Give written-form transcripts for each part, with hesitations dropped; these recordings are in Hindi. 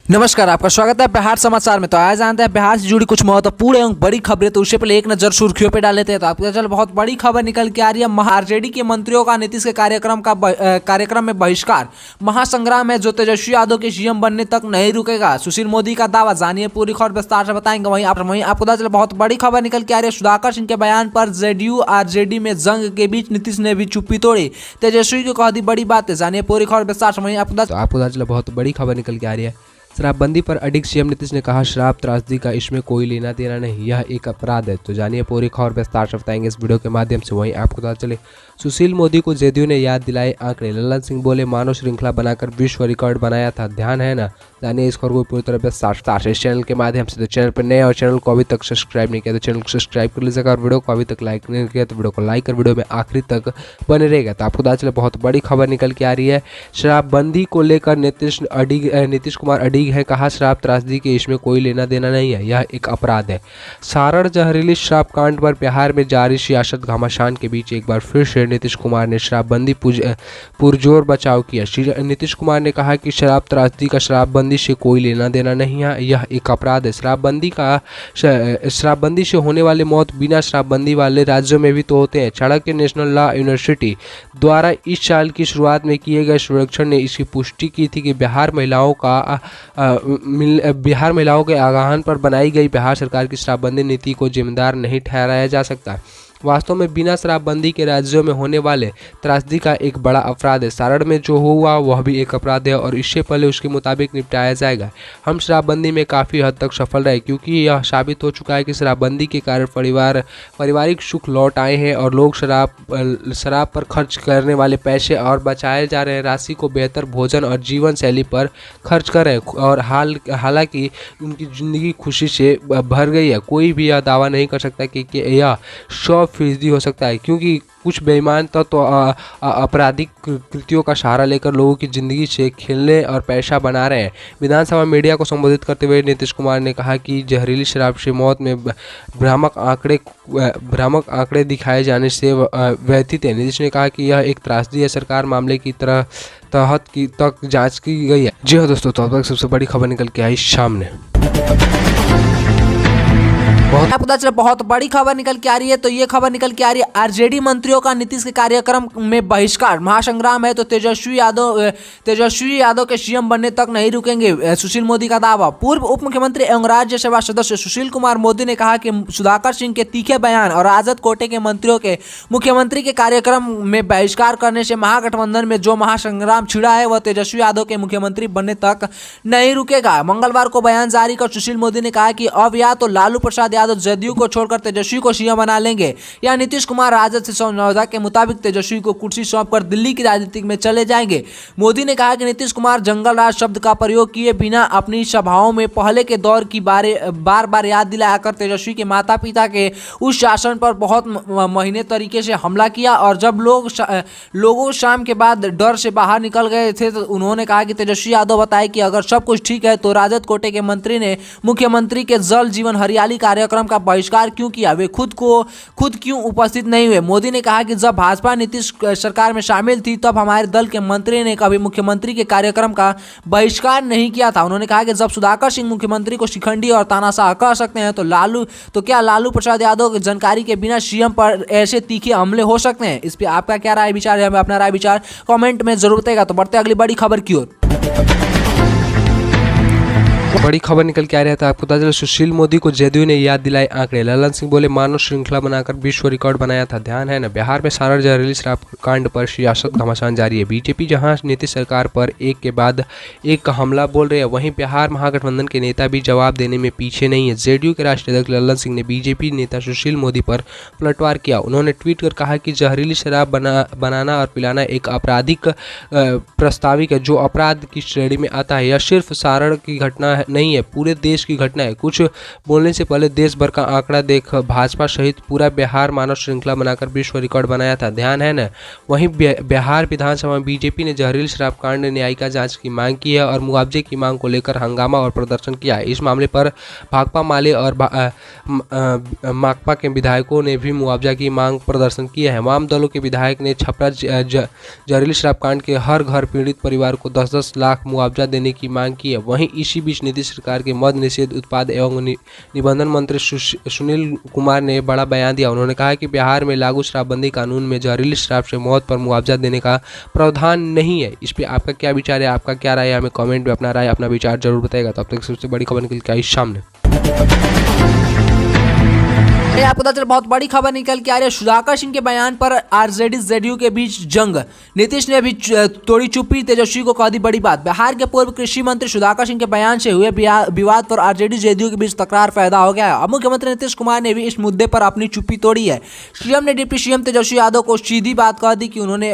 नमस्कार, आपका स्वागत है बिहार समाचार में। तो आज जानते हैं बिहार से जुड़ी कुछ महत्वपूर्ण एवं बड़ी खबरें। तो उससे पहले एक नजर सुर्खियों पे डाल लेते हैं। तो आपको चल बहुत बड़ी खबर निकल के आ रही है। आरजेडी के मंत्रियों का नीतीश के कार्यक्रम में बहिष्कार। महासंग्राम है जो तेजस्वी यादव के सीएम बनने तक नहीं रुकेगा, सुशील मोदी का दावा। जानिए पूरी खबर विस्तार से बताएंगे। वहीं आपको पता चला बहुत बड़ी खबर निकल के आ रही है। सुधाकर सिंह के बयान पर जेडीयू आरजेडी में जंग के बीच नीतीश ने भी चुप्पी तोड़ी, तेजस्वी को कह दी बड़ी बात। जानिए पूरी खबर विस्तार से। वहीं आपको पता चला बहुत बड़ी खबर निकल के आ रही है। शराबबंदी पर अडिग सीएम नीतीश ने कहा, शराब त्रासदी का इसमें कोई लेना देना नहीं, यह एक अपराध है। तो जानिए पूरी खबर विस्तार से बताएंगे इस वीडियो के माध्यम से। वहीं आपको पता चले सुशील मोदी को जेडीयू ने याद दिलाए आंकड़े। लल्लन सिंह बोले, मानव श्रृंखला बनाकर विश्व रिकॉर्ड बनाया था, ध्यान है ना। जानिए इस खबर को पूरी तरह विस्तार से इस चैनल के माध्यम से। तो चैनल पर नए और चैनल को अभी तक सब्सक्राइब नहीं किया तो चैनल को सब्सक्राइब कर लीजिएगा, और वीडियो को अभी तक लाइक नहीं किया तो वीडियो को लाइक कर वीडियो में आखिरी तक बने रहेगा। तो आपको पता चले बहुत बड़ी खबर निकल के आ रही है। शराबबंदी को लेकर नीतीश कुमार अडिग है, कहा शराब त्रासदी के इसमें कोई लेना देना नहीं है, यह एक अपराध है। सारण जहरीली शराब कांड पर बिहार में जारी सियासत घमासान के बीच एक बार फिर से नीतीश कुमार ने शराबबंदी पुरजोर बचाव किया। नीतीश कुमार ने कहा कि शराब त्रासदी का शराबबंदी से कोई लेना देना नहीं है, यह एक अपराध है। शराबबंदी से होने वाले मौत बिना शराबबंदी वाले राज्यों में भी तो होते हैं। चाणक्य नेशनल लॉ यूनिवर्सिटी द्वारा इस साल की शुरुआत में किए गए सर्वेक्षण ने इसकी पुष्टि की थी कि बिहार महिलाओं के आह्वान पर बनाई गई बिहार सरकार की शराबबंदी नीति को जिम्मेदार नहीं ठहराया जा सकता। वास्तव में बिना शराबबंदी के राज्यों में होने वाले त्रासदी का एक बड़ा अपराध है। सारण में जो हुआ वह भी एक अपराध है और इससे पहले उसके मुताबिक निपटाया जाएगा। हम शराबबंदी में काफ़ी हद तक सफल रहे, क्योंकि यह साबित हो चुका है कि शराबबंदी के कारण पारिवारिक सुख लौट आए हैं और लोग शराब पर खर्च करने वाले पैसे और बचाए जा रहे राशि को बेहतर भोजन और जीवन शैली पर खर्च कर रहे हैं, और हालांकि उनकी ज़िंदगी खुशी से भर गई है। कोई भी यह दावा नहीं कर सकता कि यह 100% हो सकता है, क्योंकि कुछ बेईमान तो आपराधिक कृत्यों का सहारा लेकर लोगों की ज़िंदगी से खेलने और पैसा बना रहे हैं। विधानसभा मीडिया को संबोधित करते हुए नीतीश कुमार ने कहा कि जहरीली शराब से मौत में भ्रामक आंकड़े दिखाए जाने से व्यथित है। नीतीश ने कहा कि यह एक त्रासदी है, सरकार मामले की तक जांच की गई है। जी हाँ दोस्तों, तो अब तक सबसे बड़ी खबर निकल के आई सामने। आपको पता चला बहुत बड़ी खबर निकल के आ रही है। तो ये खबर निकल के आ रही है, आरजेडी मंत्रियों का नीतीश के कार्यक्रम में बहिष्कार। महासंग्राम है तो तेजस्वी यादव के सीएम बनने तक नहीं रुकेंगे, सुशील मोदी का दावा। पूर्व उप मुख्यमंत्री एवं राज्यसभा सदस्य सुशील कुमार मोदी ने कहा कि सुधाकर सिंह के तीखे बयान और आजद कोटे के मंत्रियों के मुख्यमंत्री के कार्यक्रम में बहिष्कार करने से महागठबंधन में जो महासंग्राम छिड़ा है वह तेजस्वी यादव के मुख्यमंत्री बनने तक नहीं रुकेगा। मंगलवार को बयान जारी कर सुशील मोदी ने कहा कि अब या तो लालू प्रसाद यादव जदयू को छोड़कर तेजस्वी को सीएम बना लेंगे, या नीतीश कुमार राजद से समझौता के मुताबिक तेजस्वी को कुर्सी सौंपकर दिल्ली की राजनीति में चले जाएंगे। मोदी ने कहा कि नीतीश कुमार जंगल राज शब्द का प्रयोग किए बिना अपनी सभाओं में पहले के दौर की बार बार याद दिलाकर तेजस्वी के माता पिता के उस शासन पर बहुत महीने तरीके से हमला किया, और जब लोगों शाम के बाद डर से बाहर निकल गए थे तो उन्होंने कहा कि तेजस्वी यादव बताए कि अगर सब कुछ ठीक है तो राजद कोटे के मंत्री ने मुख्यमंत्री के जल जीवन हरियाली कार्यक्रम का बहिष्कार क्यों किया, वे खुद क्यों उपस्थित नहीं हुए। मोदी ने कहा कि जब भाजपा नीतीश सरकार में शामिल थी तब हमारे दल के मंत्री ने कभी मुख्यमंत्री के कार्यक्रम का बहिष्कार नहीं किया था। उन्होंने कहा कि जब सुधाकर सिंह मुख्यमंत्री को शिखंडी और तानाशाह कह सकते हैं तो क्या लालू प्रसाद यादव की जानकारी के बिना सीएम पर ऐसे तीखे हमले हो सकते हैं। इस पर आपका क्या राय विचार है, हमें अपना राय विचार कमेंट में जरूर बताएगा। तो बढ़ते अगली बड़ी खबर की ओर। बड़ी खबर निकल के आ रहा था। आपको पता चला सुशील मोदी को जेडीयू ने याद दिलाए आंकड़े। लल्लन सिंह बोले, मानव श्रृंखला बनाकर विश्व रिकॉर्ड बनाया था, ध्यान है ना। बिहार में सारण जहरीली शराब कांड पर सियासत घमासान जारी है। बीजेपी जहां नीतीश सरकार पर एक के बाद एक हमला बोल रहे हैं, वहीं बिहार महागठबंधन के नेता भी जवाब देने में पीछे नहीं है। जेडीयू के राष्ट्रीय अध्यक्ष लल्लन सिंह ने बीजेपी नेता सुशील मोदी पर पलटवार किया। उन्होंने ट्वीट कर कहा कि जहरीली शराब बनाना और पिलाना एक आपराधिक प्रस्ताविक है जो अपराध की श्रेणी में आता है। यह सिर्फ सारण की घटना नहीं है, पूरे देश की घटना है। कुछ बोलने से पहले देश भर का आंकड़ा देख भाजपा सहित पूरा बिहार मानव श्रृंखला बनाकर विश्व रिकॉर्ड बनाया था, ध्यान है न। वहीं बिहार विधानसभा में बीजेपी ने जहरील शराब कांड न्यायिका जांच की मांग की है और मुआवजे की मांग को लेकर हंगामा और प्रदर्शन किया है। इस मामले पर भाकपा माले और माकपा के विधायकों ने भी मुआवजा की मांग प्रदर्शन किया है। वाम दलों के विधायक ने छपरा जहरीली शराब कांड के हर घर पीड़ित परिवार को 10-10 लाख मुआवजा देने की मांग की है। वहीं इसी बीच नीतीश सरकार के मद्य निषेध उत्पाद एवं निबंधन मंत्री सुनील कुमार ने बड़ा बयान दिया। उन्होंने कहा कि बिहार में लागू शराबबंदी कानून में जहरीली शराब से मौत पर मुआवजा देने का प्रावधान नहीं है। इस पर आपका क्या विचार है, आपका क्या राय है, हमें कमेंट में अपना राय अपना विचार जरूर बताएगा। तो अब तक सबसे बड़ी खबर निकल के आई सामने। आपको पता चला बहुत बड़ी खबर निकल के आ रही है। सुधाकर सिंह के बयान पर आरजेडी जेडीयू के बीच जंग। नीतीश ने अभी तोड़ी चुप्पी, तेजस्वी को कह दी बड़ी बात। बिहार के पूर्व कृषि मंत्री सुधाकर सिंह के बयान से हुए विवाद पर आरजेडी जेडीयू के बीच तकरार पैदा हो गया है। अब मुख्यमंत्री नीतीश कुमार ने भी इस मुद्दे पर अपनी चुप्पी तोड़ी है। सीएम ने डिप्टी सीएम तेजस्वी यादव को सीधी बात कह दी कि उन्होंने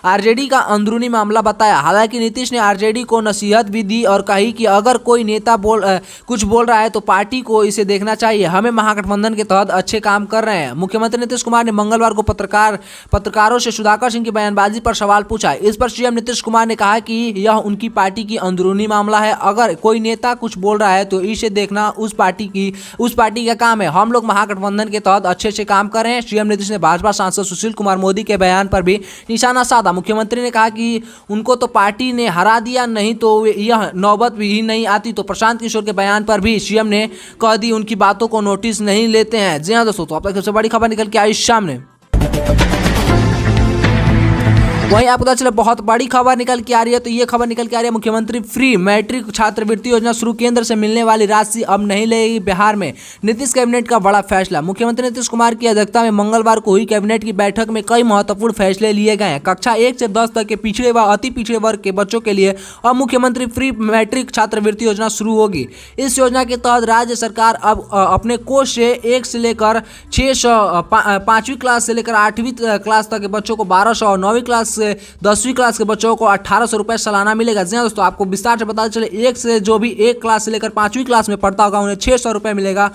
आरजेडी का अंदरूनी मामला बताया। हालांकि नीतीश ने आरजेडी को नसीहत भी दी और कही कि अगर कोई नेता कुछ बोल रहा है तो पार्टी को इसे देखना चाहिए। हमें महागठबंधन के तहत अच्छे काम कर रहे हैं। मुख्यमंत्री नीतीश कुमार ने मंगलवार को पत्रकारों से सुधाकर सिंह की बयानबाजी पर सवाल पूछा। इस पर सीएम नीतीश कुमार ने कहा कि यह उनकी पार्टी की अंदरूनी मामला है। अगर कोई नेता कुछ बोल रहा है तो इसे देखना उस पार्टी का काम है। हम लोग महागठबंधन के तहत अच्छे से काम कर रहे हैं। सीएम नीतीश ने भाजपा सांसद सुशील कुमार मोदी के बयान पर भी निशाना साधा। मुख्यमंत्री ने कहा कि उनको तो पार्टी ने हरा दिया, नहीं तो यह नौबत भी नहीं आती। तो प्रशांत किशोर के बयान पर भी सीएम ने कह दी उनकी बातों को नोटिस नहीं लेते हैं। जी हाँ दोस्तों, तो अब तक सबसे बड़ी खबर निकल के आई सामने। वहीं आपको पता चला बहुत बड़ी खबर निकल के आ रही है। तो ये खबर निकल के आ रही है, मुख्यमंत्री फ्री मैट्रिक छात्रवृत्ति योजना शुरू, केंद्र से मिलने वाली राशि अब नहीं लगेगी बिहार में। नीतीश कैबिनेट का बड़ा फैसला। मुख्यमंत्री नीतीश कुमार की अध्यक्षता में मंगलवार को हुई कैबिनेट की बैठक में कई महत्वपूर्ण फैसले लिए गए हैं। कक्षा 1 से 10 तक के पिछड़े व अति पिछड़े वर्ग के बच्चों के लिए अब मुख्यमंत्री फ्री मैट्रिक छात्रवृत्ति योजना शुरू होगी। इस योजना के तहत राज्य सरकार अब अपने कोष से 1 से लेकर 600, 5वीं क्लास से लेकर 8वीं क्लास तक के बच्चों को 1200 और 9वीं क्लास 10वीं क्लास के बच्चों को 1800 रुपये सालाना मिलेगा। जी हाँ दोस्तों, आपको विस्तार से पता चले, 1 से जो भी 1 क्लास से लेकर 5वीं क्लास में पढ़ता होगा उन्हें 600 रुपये मिलेगा।